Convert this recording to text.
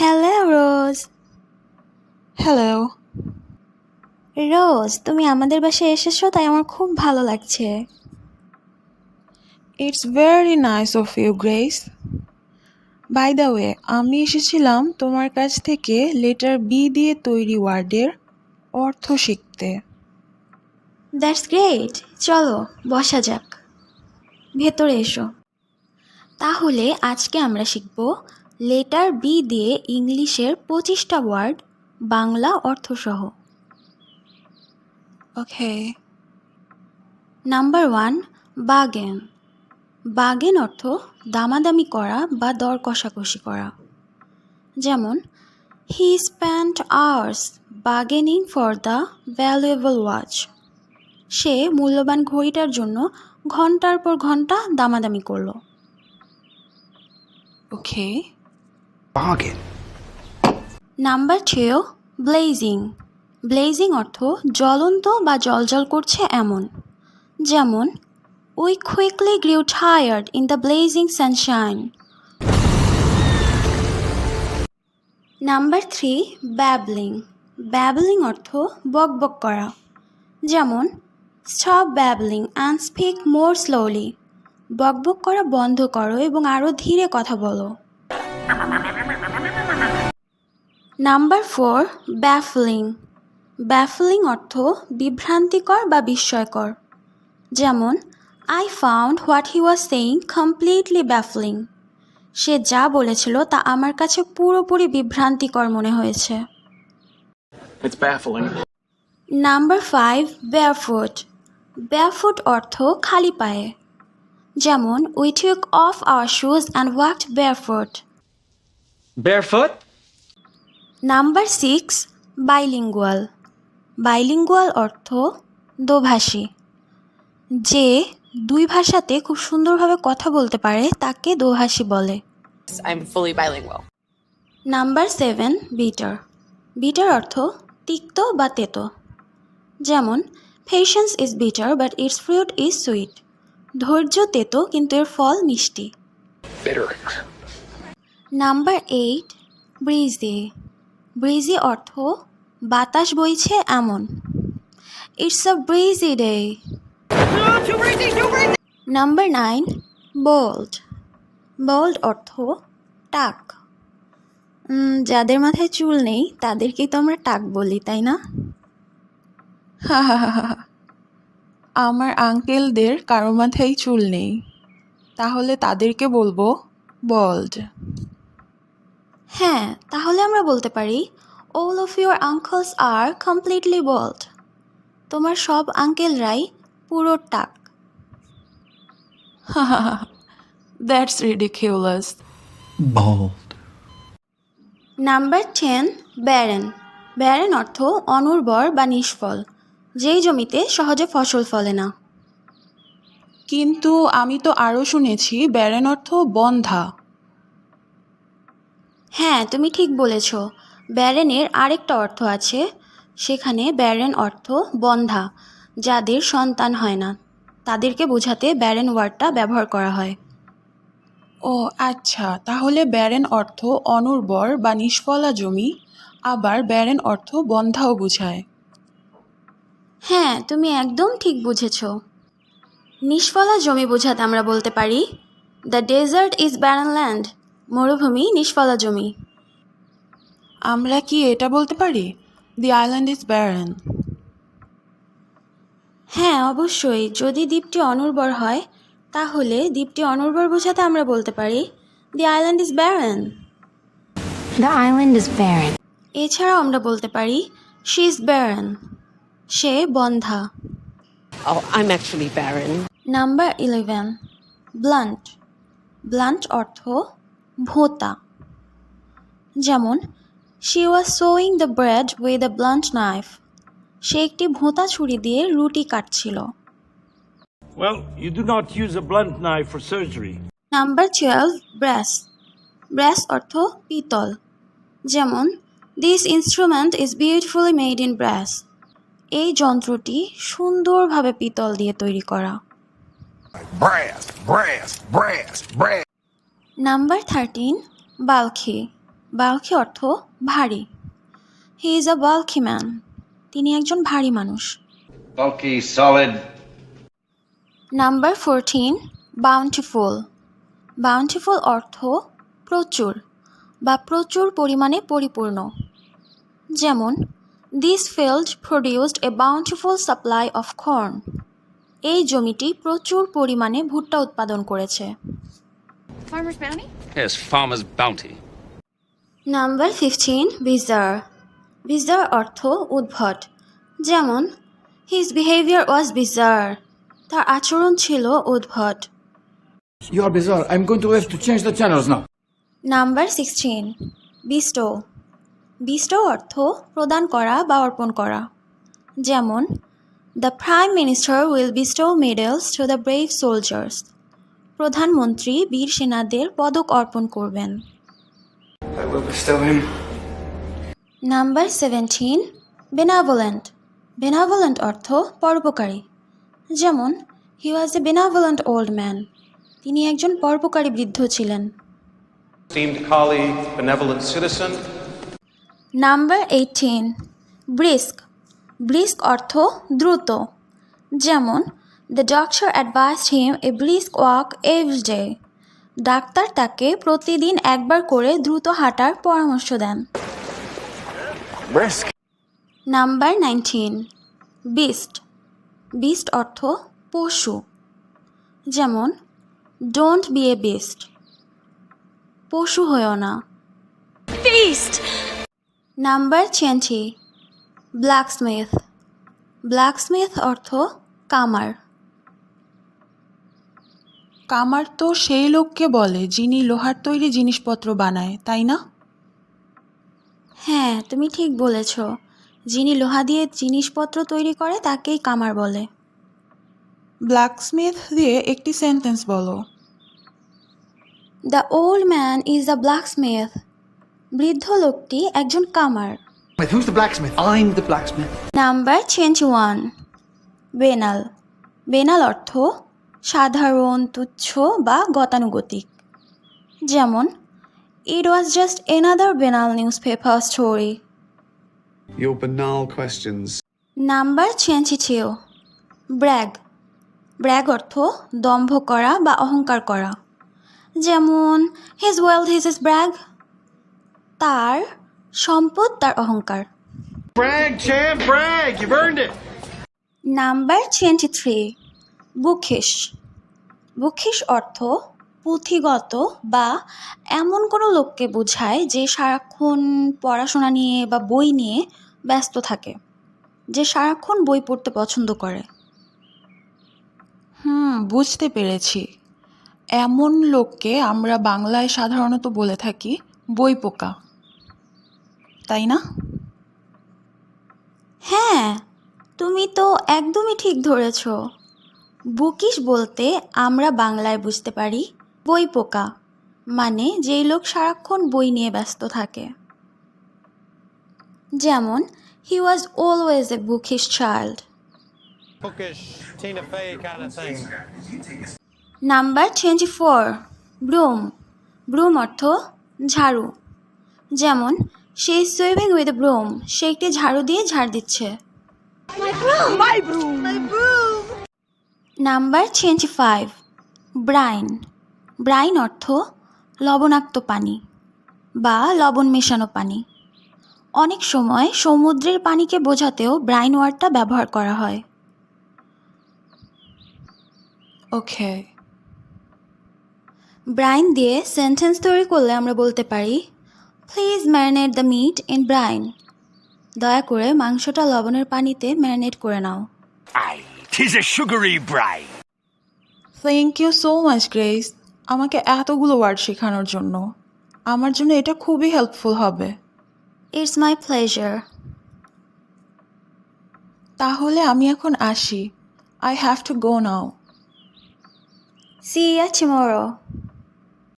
Hello রোজ। Hello. রোজ, তুমি আমাদের বাসায় এসেছো, তাই আমার খুব ভালো লাগছে। It's very nice of you, Grace. By the way, আমি এসেছিলাম তোমার কাছ থেকে লেটার বি দিয়ে তৈরি ওয়ার্ডের অর্থ শিখতে। That's great. চলো বসা যাক, ভেতরে এসো। তাহলে আজকে আমরা শিখব লেটার বি দিয়ে ইংলিশের 25টা ওয়ার্ড বাংলা অর্থসহ। ওকে। Number 1, bargain. বার্গেন অর্থ দামাদামি করা বা দর কষাকষি করা। যেমন, he spent hours bargaining for the valuable watch. সে মূল্যবান ঘড়িটার জন্য ঘন্টার পর ঘন্টা দামাদামি করলো। Okay. Bargain. Number 2, blazing. Blazing অর্থ জ্বলন্ত বা জ্বলজ্বল করছে এমন। যেমন, we quickly grew tired in the blazing sunshine. Number 3, babbling. Babbling অর্থ বকবক করা। যেমন, stop babbling and speak more slowly. বকবক করা বন্ধ করো এবং আরও ধীরে কথা বলো। নাম্বার 4, ব্যাফলিং। ব্যাফলিং অর্থ বিভ্রান্তিকর বা বিস্ময়কর। যেমন, I found what he was saying completely baffling. সে যা বলেছিল তা আমার কাছে পুরোপুরি বিভ্রান্তিকর মনে হয়েছে। It's baffling. Number 5, barefoot. Barefoot অর্থ খালি পায়ে। যেমন, we took of our shoes and walked barefoot. Barefoot? Number 6, bilingual. Bilingual অর্থ দোভাষী। যে দুই ভাষাতে খুব সুন্দরভাবে কথা বলতে পারে তাকে দোভাষী বলে। I'm fully bilingual. Number 7, bitter. Bitter অর্থ তিক্ত বা তেতো। যেমন, patience is bitter but it's fruit is sweet. ধৈর্য তেতো কিন্তু এর ফল মিষ্টি। Bitter. নাম্বার 8, ব্রিজি। ব্রিজি অর্থ বাতাস বইছে এমন। It's a breezy day. Number 9, bald. Bald অর্থ টাক। যাদের মাথায় চুল নেই তাদেরকেই তো আমরা টাক বলি, তাই না? আমার আঙ্কেলদের কারো মাথায় চুল নেই, তাহলে তাদেরকে বলবো বল্ড। হ্যাঁ, তাহলে আমরা বলতে পারি all of your uncles are completely bald. তোমার সব আঙ্কেলরাই পুরো টাক। That's ridiculous. Bald. Number 10, barren. Barren অর্থ অনুর্বর বা নিষ্ফল, যেই জমিতে সহজে ফসল ফলে না। কিন্তু আমি তো আরও শুনেছি ব্যারেন অর্থ বন্ধা। হ্যাঁ, তুমি ঠিক বলেছ। ব্যারেনের আরেকটা অর্থ আছে, সেখানে ব্যারেন অর্থ বন্ধা, যাদের সন্তান হয় না, তাদেরকে বোঝাতে ব্যারেন ওয়ার্ডটা ব্যবহার করা হয়। ও আচ্ছা, তাহলে ব্যারেন অর্থ অনুর্বর বা নিষ্ফলা জমি, আবার ব্যারেন অর্থ বন্ধাও বোঝায়। হ্যাঁ, তুমি একদম ঠিক বুঝেছ। নিষ্ফলা জমি বোঝাতে আমরা বলতে পারি the desert is barren land. মরুভূমি নিষ্ফলা জমি। আমরা কি এটা বলতে পারি দি আইল্যান্ড ইজ ব্যারেন? হ্যাঁ, অবশ্যই। যদি দ্বীপটি অনুর্বর হয় তাহলে দ্বীপটি অনুর্বর বোঝাতে আমরা বলতে পারি the island is barren. The island is barren. এছাড়াও আমরা বলতে পারি শি ইজ ব্যারন, সে বন্ধা। Oh, I'm actually barren. Number 11, blunt. Blunt অর্থ ভোঁতা। যেমন, she was sawing the bread with a blunt knife. সে একটি ভোঁতা ছুরি দিয়ে রুটি কাটছিল। Well, you do not use a blunt knife for surgery. Number 12, brass. Brass অর্থ পিতল। যেমন, this instrument is beautifully made in brass. এই যন্ত্রটি সুন্দরভাবে পিতল দিয়ে তৈরি করা। Brass, brass, brass, brass. Number 13, Balkhi. Bulky অর্থ ভারী। He is a bulky man. তিনি একজন ভারী মানুষ। Bulky, solid. নাম্বার 14, বাউন্টিফুল। বাউন্টিফুল অর্থ প্রচুর বা প্রচুর পরিমাণে পরিপূর্ণ। যেমন this field produced A বাউন্টিফুল supply of corn. এই জমিটি প্রচুর পরিমাণে ভুট্টা উৎপাদন করেছে। Farmer's bounty? Yes, farmer's bounty. Number 15, bizarre. Bizarre অর্থ উদ্ভট। যেমন হিজ বিহেভিয়ার ওয়াজ বিজার। তার আচরণ ছিল উদ্ভট। You are bizarre. I'm going to have to change the channels now. Number 16, bestow. Bestow অর্থ প্রদান করা বা অর্পণ করা। যেমন the prime minister will bestow medals to the brave soldiers. প্রধানমন্ত্রী বীর সেনাদের পদক অর্পণ করবেন। I will bestow him. Number 17, বেনাভোলেন্ট। বেনাভোলেন্ট অর্থ পরোপকারী। যেমন he was A বেনাভোলেন্ট old man. তিনি একজন পরোপকারী বৃদ্ধ ছিলেন। Esteemed colleague, benevolent citizen. Number 18, brisk. Brisk অর্থ দ্রুত। যেমন the doctor advised him A brisk walk every day. Doctor তাকে প্রতিদিন একবার করে দ্রুত হাঁটার পরামর্শ দেন। Brisk. Number 19, beast. বিস্ট অর্থ পশু। যেমন ডোন্ট বি এ বিস্ট। পশু হয়েও না। Beast! Number 20, blacksmith. ব্ল্যাকস্মিথ অর্থ কামার। কামার তো সেই লোককে বলে যিনি লোহার তৈরি জিনিসপত্র বানায়, তাই না? হ্যাঁ, তুমি ঠিক বলেছ। যিনি লোহা দিয়ে জিনিসপত্র তৈরি করে তাকেই কামার বলে। ব্ল্যাকস্মিথ দিয়ে একটি সেন্টেন্স বলো। The old man is the blacksmith. বৃদ্ধ লোকটি একজন কামার। Who's the blacksmith? I'm the blacksmith. Number 21, banal. Banal অর্থ সাধারণ, তুচ্ছ বা গতানুগতিক। যেমন it was just another banal newspaper story. Your banal questions. Number 22, brag. Brag অর্থ দম্ভ করা বা অহংকার করা। যেমন his wealth is his brag. তার সম্পদ তার অহংকার। Brag, champ, brag. You've earned it. Number 23, bookish. Bookish অর্থ পুঁথিগত বা এমন কোনো লোককে বোঝায় যে সারাক্ষণ পড়াশোনা নিয়ে বা বই নিয়ে ব্যস্ত থাকে, যে সারাক্ষণ বই পড়তে পছন্দ করে। বুঝতে পেরেছি। এমন লোককে আমরা বাংলায় সাধারণত বলে থাকি বইপোকা, তাই না? হ্যাঁ, তুমি তো একদমই ঠিক ধরেছ। বুকিশ বলতে আমরা বাংলায় বুঝতে পারি বইপোকা, মানে যেই লোক সারাক্ষণ বই নিয়ে ব্যস্ত থাকে। যেমন he was always a bookish child. Bookish, Tina Fey kind of thing. Number 24, broom. Broom অর্থ ঝাড়ু। যেমন she is swimming with a broom. সে একটি ঝাড়ু দিয়ে ঝাড় দিচ্ছে। Number 25, Brian. ব্রাইন অর্থ লবণাক্ত পানি বা লবণ মেশানো পানি। অনেক সময় সমুদ্রের পানিকে বোঝাতেও ব্রাইন ওয়ার্ডটা ব্যবহার করা হয়। ওকে। ব্রাইন দিয়ে সেন্টেন্স তৈরি করলে আমরা বলতে পারি please marinate the meat in brine. দয়া করে মাংসটা লবণের পানিতে ম্যারিনেট করে নাও। Tis a sugary bride. Thank you so much Grace, আমাকে এতগুলো ওয়ার্ড শেখানোর জন্য। আমার জন্য এটা খুবই হেল্পফুল হবে। It's my pleasure. তাহলে আমি এখন আসি। I have to go now. See you tomorrow.